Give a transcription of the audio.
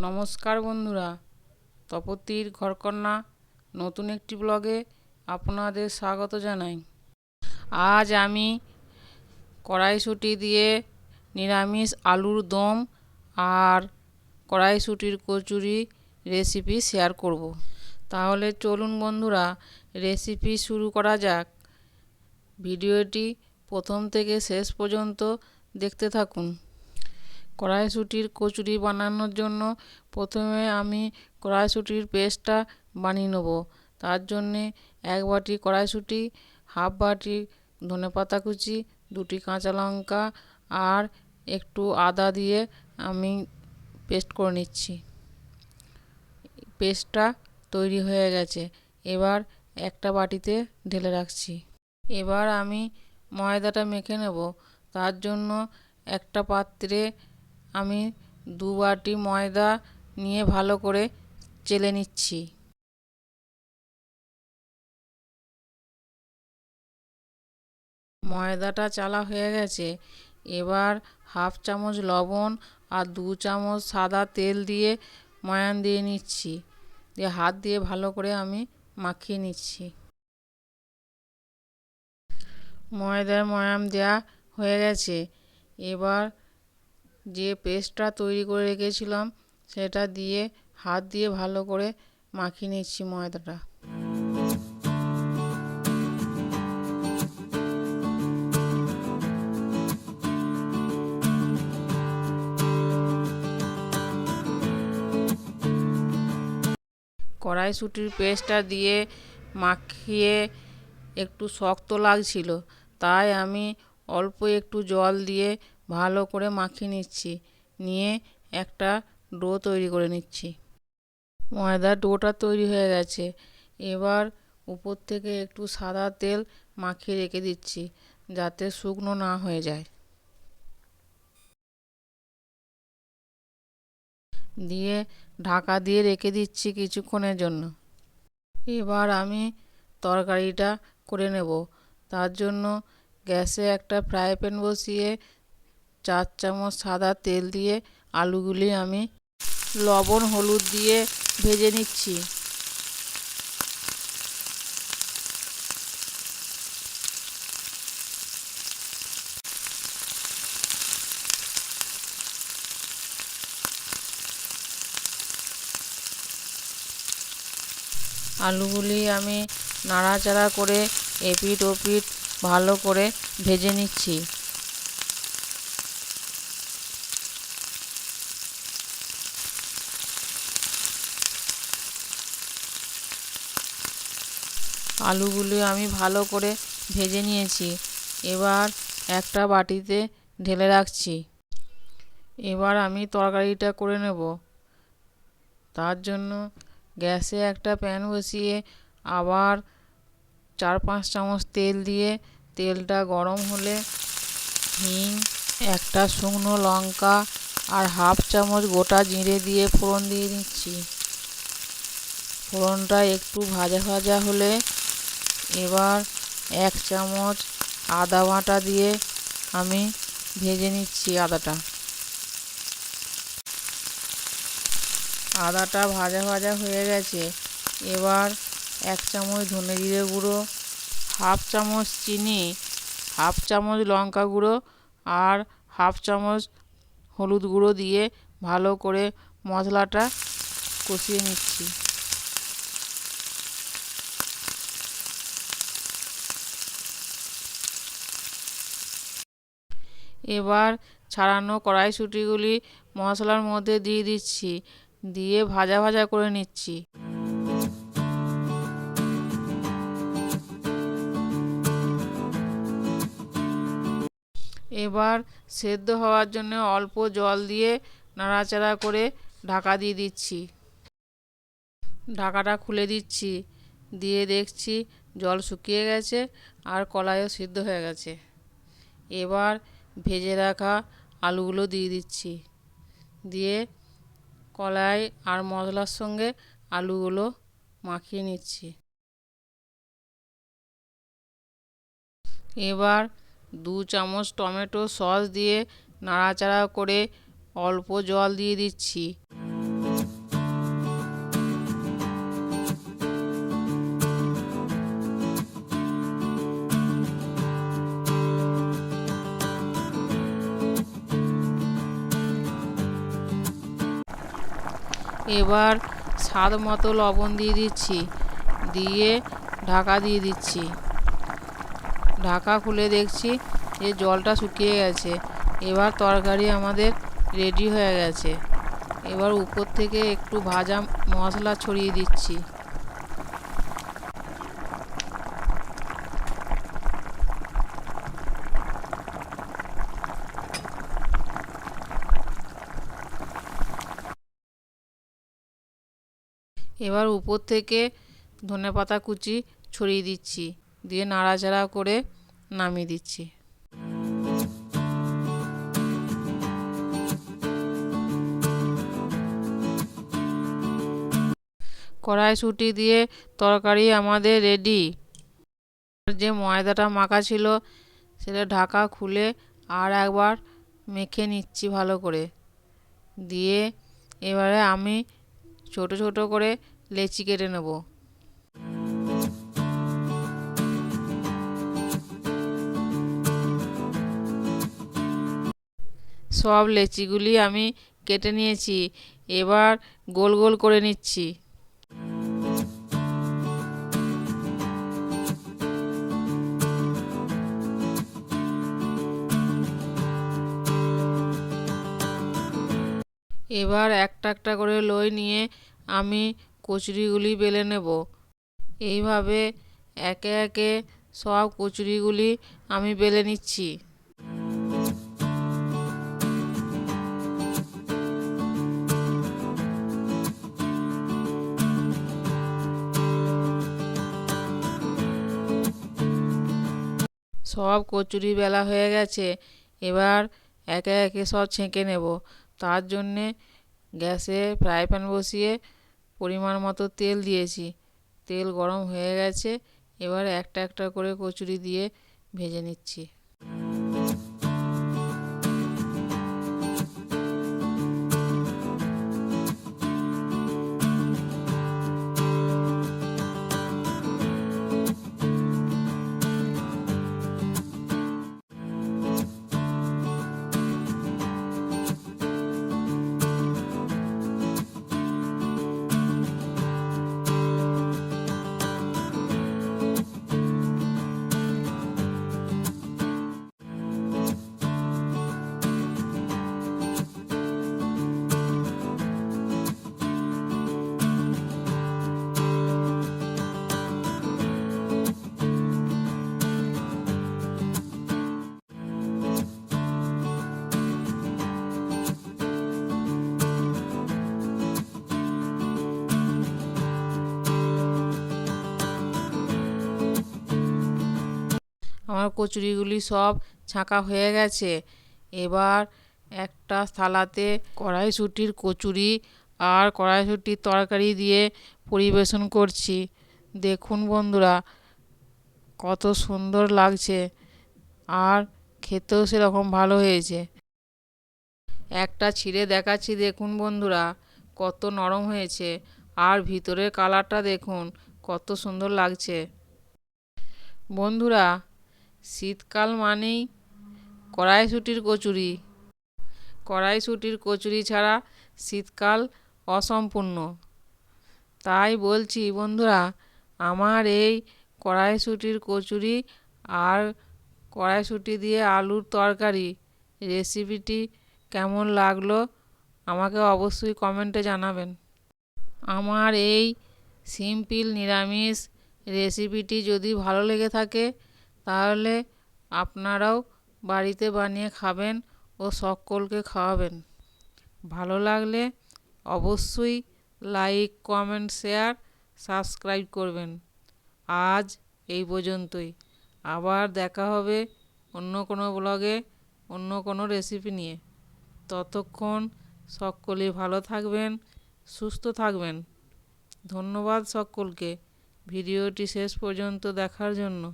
নমস্কার বন্ধুরা, তপতির ঘরকন্না নতুন একটি ব্লগে আপনাদের স্বাগত জানাই। আজ আমি কড়াইশুঁটি দিয়ে নিরামিষ আলুর দম আর কড়াইশুঁটির কচুরি রেসিপি শেয়ার করব। তাহলে চলুন বন্ধুরা, রেসিপি শুরু করা যাক। ভিডিওটি প্রথম থেকে শেষ পর্যন্ত দেখতে থাকুন। কড়াইশুঁটির কচুরি বানানোর জন্য প্রথমে আমি কড়াইশুঁটির পেস্টটা বানিয়ে নেব। তার জন্যে 1 বাটি কড়াইশুঁটি, হাফ বাটি ধনেপাতা কুচি, 2টি কাঁচা লঙ্কা আর একটু আদা দিয়ে আমি পেস্ট করে নিচ্ছি। পেস্টটা তৈরি হয়ে গেছে, এবার একটা বাটিতে ঢেলে রাখছি। এবার আমি ময়দাটা মেখে নেব। তার জন্য একটা পাত্রে আমি 2 বাটি ময়দা নিয়ে ভালো করে চেলে নিচ্ছি। ময়দাটা চালা হয়ে গেছে, এবার হাফ চামচ লবণ আর 2 চামচ সাদা তেল দিয়ে ময়ান দিয়ে নিচ্ছি। দিয়ে হাত দিয়ে ভালো করে আমি মাখিয়ে নিচ্ছি। ময়দার ময়াম দেওয়া হয়ে গেছে, এবার যে পেস্টটা তৈরি করে রেখেছিলাম সেটা দিয়ে হাত দিয়ে ভালো করে মাখিয়ে নিচ্ছি ময়দাটা। কড়াইশুঁটির পেস্টটা দিয়ে মাখিয়ে একটু শক্ত লাগছিল, তাই আমি অল্প একটু জল দিয়ে ভালো করে মাখিয়ে নিচ্ছি। নিয়ে একটা ডো তৈরি করে নিচ্ছি। ময়দার ডোটা তৈরি হয়ে গেছে, এবার উপর থেকে একটু সাদা তেল মাখিয়ে রেখে দিচ্ছি যাতে শুকনো না হয়ে যায়। দিয়ে ঢাকা দিয়ে রেখে দিচ্ছি কিছুক্ষণের জন্য। এবার আমি তরকারিটা করে নেব। তার জন্য গ্যাসে একটা ফ্রাই প্যান বসিয়ে 4 চামচ সাদা তেল দিয়ে আলুগুলি আমি লবণ হলুদ দিয়ে ভেজে নিচ্ছি। আলুগুলি আমি নাড়াচাড়া করে এপিঠ ওপিঠ ভালো করে ভেজে নিচ্ছি। আলুগুলি আমি ভালো করে ভেজে নিয়েছি, এবার একটা বাটিতে ঢেলে রাখছি। এবার আমি তরকারিটা করে নেব। তার জন্য গ্যাসে একটা প্যান বসিয়ে আবার 4-5 চামচ তেল দিয়ে তেলটা গরম হলে হিং, একটা শুকনো লঙ্কা আর হাফ চামচ গোটা জিরে দিয়ে ফোড়ন দিয়ে নিচ্ছি। ফোড়নটা একটু ভাজা ভাজা হলে এবার 1 চামচ আদা বাটা দিয়ে আমি ভেজে নিচ্ছি আদাটা। আদাটা ভাজা ভাজা হয়ে গেছে, এবার 1 চামচ ধনে জিরে গুঁড়ো, হাফ চামচ চিনি, হাফ চামচ লঙ্কা গুঁড়ো আর হাফ চামচ হলুদ গুঁড়ো দিয়ে ভালো করে মশলাটা কষিয়ে নিচ্ছি। এবার ছাড়ানো কড়াইশুঁটিগুলি মশলার মধ্যে দিয়ে দিচ্ছি, দিয়ে ভাজা ভাজা করে নিচ্ছি। এবার সেদ্ধ হওয়ার জন্য অল্প জল দিয়ে নাড়াচাড়া করে ঢাকা দিয়ে দিচ্ছি। ঢাকাটা খুলে দিচ্ছি, দিয়ে দেখছি জল শুকিয়ে গেছে আর কলাইও সিদ্ধ হয়ে গেছে। এবার ভেজে রাখা আলুগুলো দিয়ে দিচ্ছি, দিয়ে কলাই আর মশলার সঙ্গে আলুগুলো মাখিয়ে নিচ্ছি। এবার 2 চামচ টমেটো সস দিয়ে নাড়াচাড়া করে অল্প জল দিয়ে দিচ্ছি। এবার স্বাদ মতো লবণ দিয়ে দিচ্ছি, দিয়ে ঢাকা দিয়ে দিচ্ছি। ঢাকা খুলে দেখছি যে জলটা শুকিয়ে গেছে। এবার তরকারি আমাদের রেডি হয়ে গেছে। এবার উপর থেকে একটু ভাজা মশলা ছড়িয়ে দিচ্ছি। এবার উপর থেকে ধনেপাতা কুচি ছড়িয়ে দিচ্ছি, দিয়ে নাড়াচাড়া করে নামিয়ে দিচ্ছি। কড়াইশুঁটি দিয়ে তরকারি আমাদের রেডি। যে ময়দাটা মাখা ছিল সেটা ঢাকা খুলে আর একবার মেখে নিচ্ছি ভালো করে। দিয়ে এবারে আমি ছোট ছোট করে লেচি কেটে নেব। সব লেচিগুলি আমি কেটে নিয়েছি। এবার গোল গোল করে নিচ্ছি। এবার একটা একটা করে লই নিয়ে আমি কচুরিগুলি বেলে নেব। এইভাবে একে একে সব কচুরিগুলি আমি বেলে নিচ্ছি। সব কচুরি বেলা হয়ে গেছে। এবার একে একে সব ছেঁকে নেব। তার জন্যে গ্যাসে ফ্রাই প্যান বসিয়ে পরিমাণ মতো তেল দিয়েছি। তেল গরম হয়ে গেছে। এবার একটা একটা করে কচুরি দিয়ে ভেজে নিচ্ছি। আমার কচুরিগুলি সব ছাঁকা হয়ে গেছে। এবার একটা থালাতে কড়াইশুঁটির কচুরি আর কড়াইশুঁটির তরকারি দিয়ে পরিবেশন করছি। দেখুন বন্ধুরা, কত সুন্দর লাগছে আর খেতেও সেরকম ভালো হয়েছে। একটা ছিঁড়ে দেখাচ্ছি, দেখুন বন্ধুরা কত নরম হয়েছে আর ভিতরের কালারটা দেখুন কত সুন্দর লাগছে। বন্ধুরা, শীতকাল মানেই কড়াইশুঁটির কচুরি। কড়াইশুঁটির কচুরি ছাড়া শীতকাল অসম্পূর্ণ। তাই বলছি বন্ধুরা, আমার এই কড়াইশুঁটির কচুরি আর কড়াইশুঁটি দিয়ে আলুর তরকারি রেসিপিটি কেমন লাগলো আমাকে অবশ্যই কমেন্টে জানাবেন। আমার এই সিম্পল নিরামিষ রেসিপিটি যদি ভালো লেগে থাকে তাহলে আপনারাও বাড়িতে বানিয়ে খাবেন ও সকলকে খাওয়াবেন। ভালো লাগলে অবশ্যই লাইক, কমেন্ট, শেয়ার, সাবস্ক্রাইব করবেন। আজ এই পর্যন্তই। আবার দেখা হবে অন্য কোনো ব্লগে অন্য কোনো রেসিপি নিয়ে। ততক্ষণ সকলে ভালো থাকবেন, সুস্থ থাকবেন। ধন্যবাদ সকলকে ভিডিওটি শেষ পর্যন্ত দেখার জন্য।